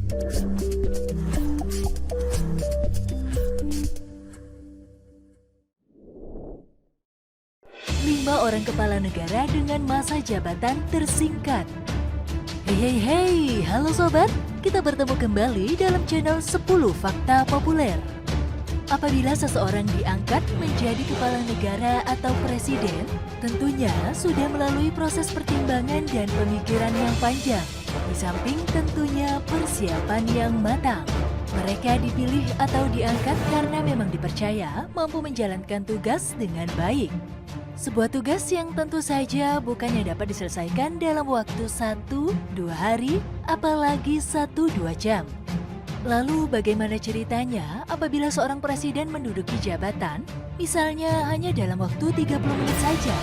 Lima orang kepala negara dengan masa jabatan tersingkat. Hei, halo sobat, kita bertemu kembali dalam channel 10 Fakta Populer. Apabila seseorang diangkat menjadi kepala negara atau presiden, tentunya sudah melalui proses pertimbangan dan pemikiran yang panjang, di samping tentunya persiapan yang matang. Mereka dipilih atau diangkat karena memang dipercaya mampu menjalankan tugas dengan baik. Sebuah tugas yang tentu saja bukannya dapat diselesaikan dalam waktu 1-2 hari, apalagi 1-2 jam. Lalu bagaimana ceritanya apabila seorang presiden menduduki jabatan, misalnya hanya dalam waktu 30 menit saja?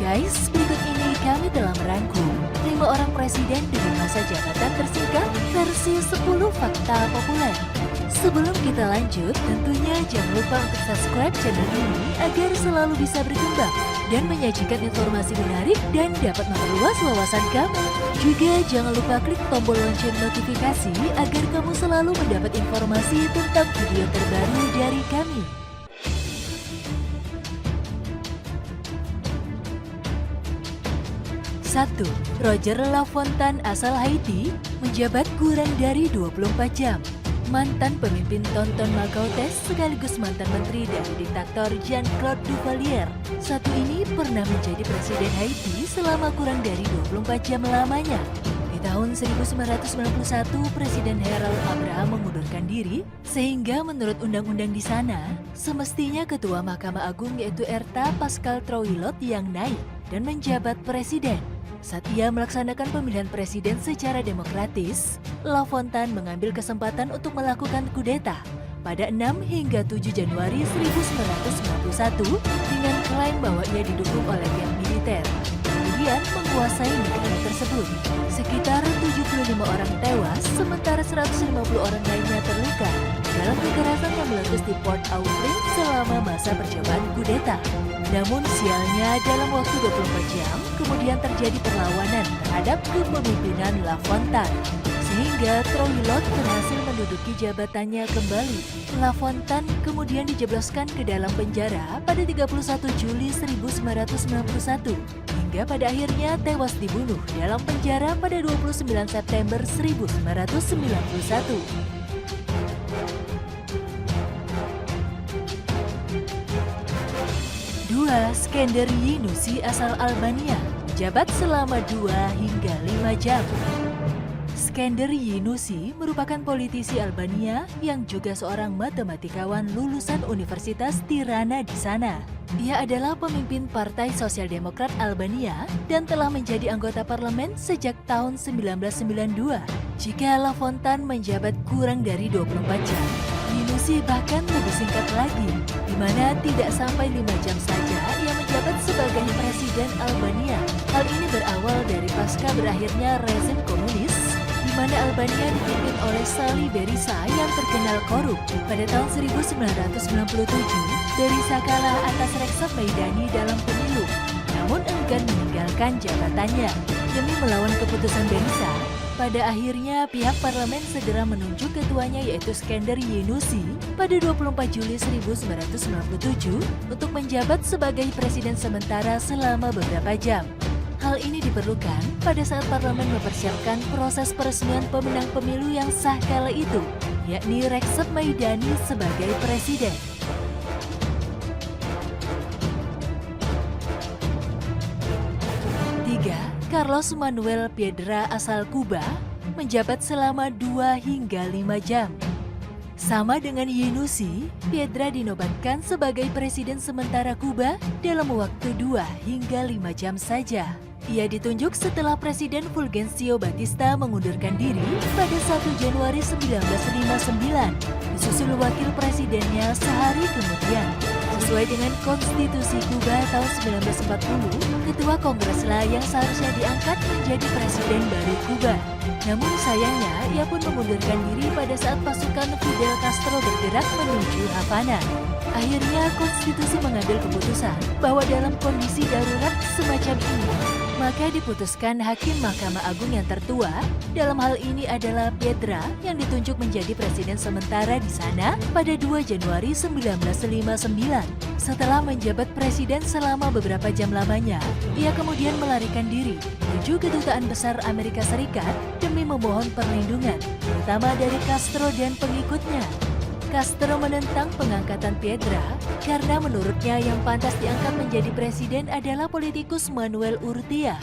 Guys, berikut ini kami telah merangkum 5 orang presiden dengan masa jabatan tersingkat versi 10 Fakta Populer. Sebelum kita lanjut, tentunya jangan lupa untuk subscribe channel ini agar selalu bisa berkembang dan menyajikan informasi menarik dan dapat memperluas wawasan kamu. Juga jangan lupa klik tombol lonceng notifikasi agar kamu selalu mendapat informasi tentang video terbaru dari kami. 1. Roger LaFontaine asal Haiti menjabat kurang dari 24 jam. Mantan pemimpin Tonton Macoutes sekaligus mantan menteri dari diktator Jean-Claude Duvalier. Satu ini pernah menjadi presiden Haiti selama kurang dari 24 jam lamanya. Di tahun 1991, Presiden Harold Abraham mengundurkan diri, sehingga menurut undang-undang di sana, semestinya Ketua Mahkamah Agung yaitu Erta Pascal Trouillot yang naik dan menjabat presiden. Saat ia melaksanakan pemilihan presiden secara demokratis, LaFontaine mengambil kesempatan untuk melakukan kudeta pada 6 hingga 7 Januari 1991 dengan klaim bahwa ia didukung oleh pihak militer. Kemudian menguasai negara tersebut. Sekitar 75 orang tewas, sementara 150 orang lainnya terluka dalam kekerasan yang meletus di Port-au-Prince selama masa percobaan kudeta. Namun sialnya dalam waktu 24 jam, kemudian terjadi perlawanan terhadap kepemimpinan LaFontaine, sehingga Trouillot berhasil menduduki jabatannya kembali. LaFontaine kemudian dijebloskan ke dalam penjara pada 31 Juli 1991, hingga pada akhirnya tewas dibunuh dalam penjara pada 29 September 1991. 2. Skender Yunus asal Albania menjabat selama 2 hingga 5 jam. Skender Yunus merupakan politisi Albania yang juga seorang matematikawan lulusan Universitas Tirana di sana. Ia adalah pemimpin Partai Sosial Demokrat Albania dan telah menjadi anggota parlemen sejak tahun 1992. Jika LaFontaine menjabat kurang dari 24 jam, Yunus bahkan lebih singkat lagi, di mana tidak sampai 5 jam saja ia menjabat sebagai presiden Albania. Hal ini berawal dari pasca berakhirnya rezim komunis, di mana Albania dipimpin oleh Sali Berisha yang terkenal korup. Pada tahun 1997, Berisha kalah atas Recep Meidani dalam pemilu, namun enggan meninggalkan jabatannya. Demi melawan keputusan Berisha, pada akhirnya pihak parlemen segera menunjuk ketuanya yaitu Skender Yunus pada 24 Juli 1997 untuk menjabat sebagai presiden sementara selama beberapa jam. Hal ini diperlukan pada saat parlemen mempersiapkan proses peresmian pemenang pemilu yang sah kala itu, yakni Recep Meidani sebagai presiden. 3. Carlos Manuel Piedra asal Kuba menjabat selama 2 hingga 5 jam. Sama dengan Yunus, Piedra dinobatkan sebagai presiden sementara Kuba dalam waktu 2 hingga 5 jam saja. Ia ditunjuk setelah Presiden Fulgencio Batista mengundurkan diri pada 1 Januari 1959, disusul wakil presidennya sehari kemudian. Sesuai dengan konstitusi Kuba tahun 1940, ketua kongreslah yang seharusnya diangkat menjadi presiden baru Kuba. Namun sayangnya, ia pun mengundurkan diri pada saat pasukan Fidel Castro bergerak menuju Havana. Akhirnya konstitusi mengambil keputusan bahwa dalam kondisi darurat semacam ini, Maka diputuskan Hakim Mahkamah Agung yang tertua, dalam hal ini adalah Piedra, yang ditunjuk menjadi presiden sementara di sana pada 2 Januari 1959. Setelah menjabat presiden selama beberapa jam lamanya, ia kemudian melarikan diri menuju Kedutaan Besar Amerika Serikat demi memohon perlindungan, terutama dari Castro dan pengikutnya. Castro menentang pengangkatan Piedra karena menurutnya yang pantas diangkat menjadi presiden adalah politikus Manuel Urrutia.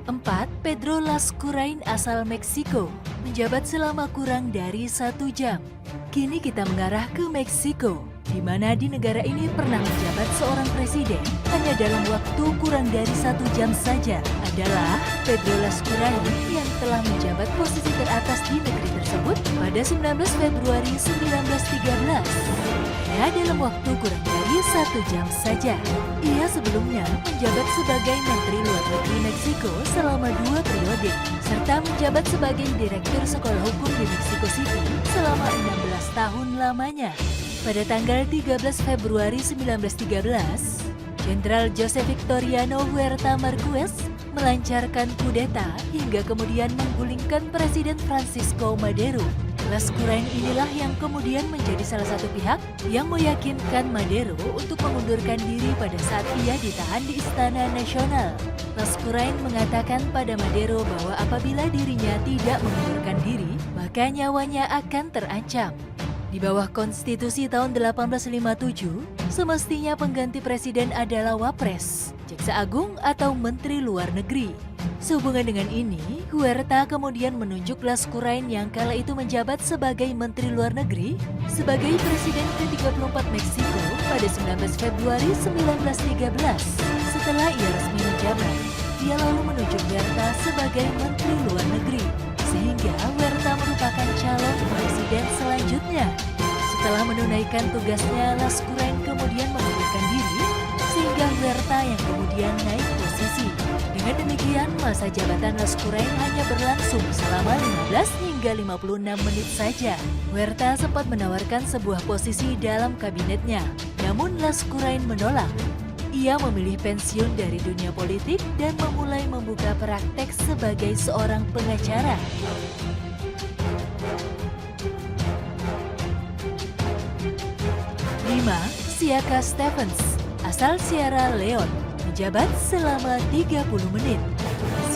4. Pedro Lascurain asal Meksiko, menjabat selama kurang dari 1 jam. Kini kita mengarah ke Meksiko, di mana di negara ini pernah menjabat seorang presiden hanya dalam waktu kurang dari 1 jam saja adalah Pedro Lascurain yang telah menjabat posisi teratas di negeri tersebut pada 19 Februari 1913. Ya, dalam waktu kurang dari 1 jam saja. Ia sebelumnya menjabat sebagai Menteri Luar Negeri Meksiko selama 2 periode, serta menjabat sebagai Direktur Sekolah Hukum di Meksiko City selama 16 tahun lamanya. Pada tanggal 13 Februari 1913, Jenderal Jose Victoriano Huerta Marquez melancarkan kudeta hingga kemudian menggulingkan Presiden Francisco Madero. Lascurain inilah yang kemudian menjadi salah satu pihak yang meyakinkan Madero untuk mengundurkan diri pada saat ia ditahan di Istana Nasional. Lascurain mengatakan pada Madero bahwa apabila dirinya tidak mengundurkan diri, maka nyawanya akan terancam. Di bawah konstitusi tahun 1857, semestinya pengganti presiden adalah Wapres, Jaksa Agung atau Menteri Luar Negeri. Sehubungan dengan ini, Huerta kemudian menunjuk Lascurain yang kala itu menjabat sebagai Menteri Luar Negeri sebagai Presiden ke-34 Meksiko pada 19 Februari 1913. Setelah ia resmi menjabat, dia lalu menunjuk Huerta sebagai Menteri Luar Negeri, sehingga Huerta merupakan calon presiden selanjutnya. Setelah menunaikan tugasnya, Lascurain kemudian mengundurkan diri, sehingga Huerta yang kemudian naik posisi. Dengan demikian, masa jabatan Lascurain hanya berlangsung selama 15 hingga 56 menit saja. Huerta sempat menawarkan sebuah posisi dalam kabinetnya, namun Lascurain menolak. Ia memilih pensiun dari dunia politik dan memulai membuka praktek sebagai seorang pengacara. 5. Siaka Stephens, asal Sierra Leone, menjabat selama 30 menit.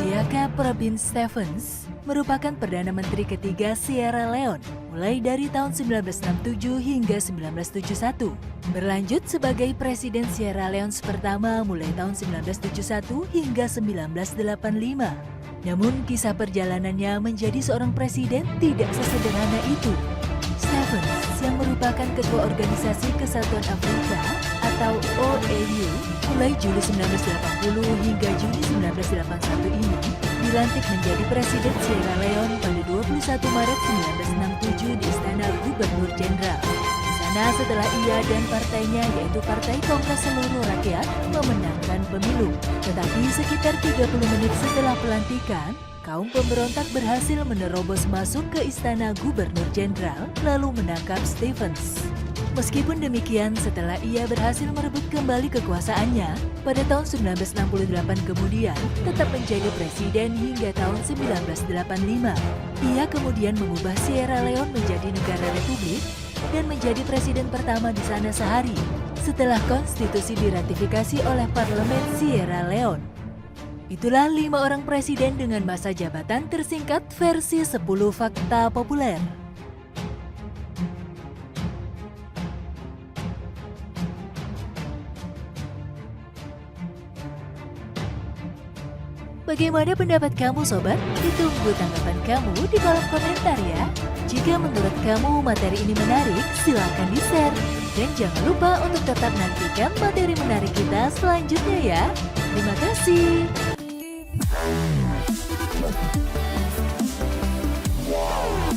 Siaka Pravin Stephens merupakan Perdana Menteri ketiga Sierra Leone mulai dari tahun 1967 hingga 1971. Berlanjut sebagai Presiden Sierra Leone pertama mulai tahun 1971 hingga 1985. Namun kisah perjalanannya menjadi seorang presiden tidak sesederhana itu. Stephens yang merupakan Ketua Organisasi Kesatuan Afrika atau OAU mulai Juli 1980 hingga Juni 1981 ini dilantik menjadi Presiden Sierra Leone pada 21 Maret 1967 di Istana Gubernur Jenderal. Di sana setelah ia dan partainya yaitu Partai Kongres Seluruh Rakyat memenangkan pemilu. Tetapi sekitar 30 menit setelah pelantikan, kaum pemberontak berhasil menerobos masuk ke Istana Gubernur Jenderal lalu menangkap Stephens. Meskipun demikian, setelah ia berhasil merebut kembali kekuasaannya, pada tahun 1968 kemudian tetap menjadi presiden hingga tahun 1985. Ia kemudian mengubah Sierra Leone menjadi negara republik dan menjadi presiden pertama di sana sehari setelah konstitusi diratifikasi oleh Parlemen Sierra Leone. Itulah 5 orang presiden dengan masa jabatan tersingkat versi 10 fakta populer. Bagaimana pendapat kamu sobat? Ditunggu tanggapan kamu di kolom komentar ya. Jika menurut kamu materi ini menarik, silakan di-share. Dan jangan lupa untuk tetap nantikan materi menarik kita selanjutnya ya. Terima kasih. Wow.